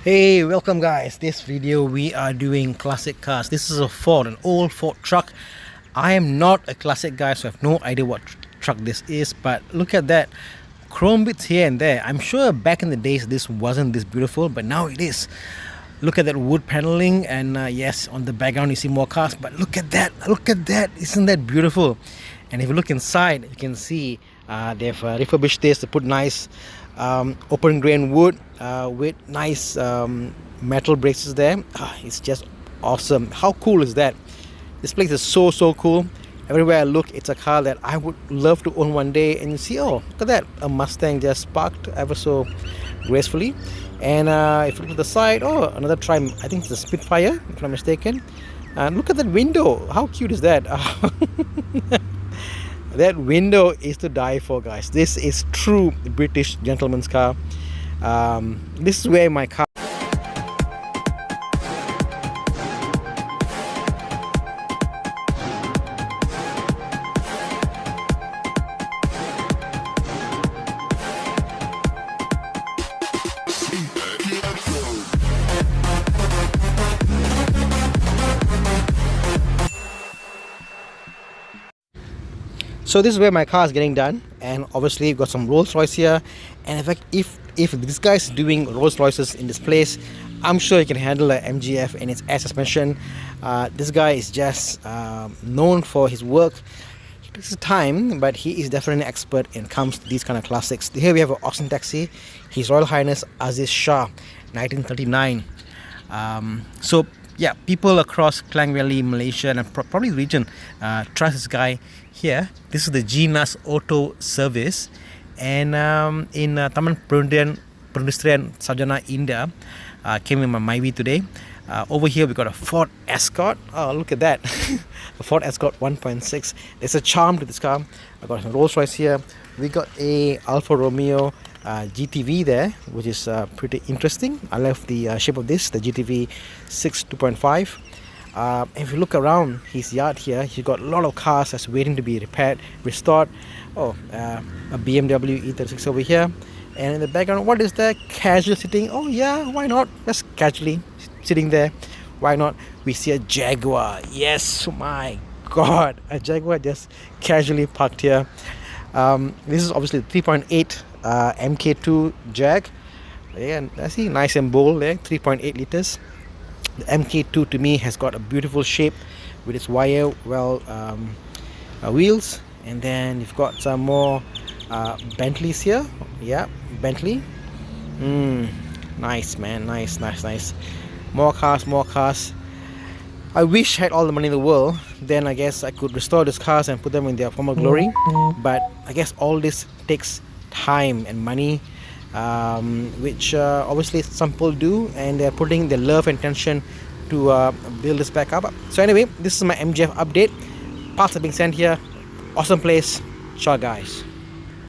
Hey, welcome guys. This video we are doing classic cars. This is a Ford, an old Ford truck. I am not a classic guy, so I have no idea what truck this is, but look at that. Chrome bits here and there. I'm sure back in the days this wasn't this beautiful, but now it is. Look at that wood paneling, and yes, on the background you see more cars, but look at that, isn't that beautiful? And if you look inside, you can see they've refurbished this to put nice open grain wood with nice metal braces there. It's just awesome. How cool is that? This place is so cool. Everywhere I look, it's a car that I would love to own one day. And you see, oh, look at that, a Mustang just parked ever so gracefully. And if you look at the side, oh, another Trim, I think it's a Spitfire, if I'm not mistaken. And look at that window. How cute is that? That window is to die for, guys. This is true British gentleman's car. This is where my car. So this is where my car is getting done, and obviously you've got some Rolls Royce here. And in fact, if this guy's doing Rolls Royces in this place, I'm sure he can handle a MGF and its air suspension. This guy is just known for his work. He takes his time, but he is definitely an expert when it comes to these kind of classics. Here we have an Austin taxi, His Royal Highness Aziz Shah, 1939. So yeah, people across Klang Valley, Malaysia, and probably the region trust this guy here. This is the Ginas Auto Service, and in Taman Perindustrian Sarjana, India. Came in my Myvi today. Over here we got a Ford Escort. Oh, look at that. A Ford Escort 1.6. There's a charm to this car. I got some Rolls Royce here. We got a Alfa Romeo GTV there, which is pretty interesting. I love the shape of this, the GTV 6 2.5. If you look around his yard here, he's got a lot of cars that's waiting to be repaired, restored. Oh, a Bmw E36 over here. And in the background, what is that? Casual sitting. Oh yeah, why not? Just casually sitting there. Why not? We see a Jaguar. Yes, my God, a Jaguar just casually parked here. This is obviously 3.8 MK2 Jag. Again, I see nice and bold there, 3.8 liters. The MK2 to me has got a beautiful shape with its wire wheels. And then you've got some more Bentleys here. Yeah, Bentley. Nice, man. Nice. More cars. I wish I had all the money in the world. Then I guess I could restore these cars and put them in their former glory. But I guess all this takes time and money, which obviously some people do, and they're putting their love and attention to build this back up. So anyway, this is my MGF update. Parts are being sent here. Awesome place. Ciao, guys.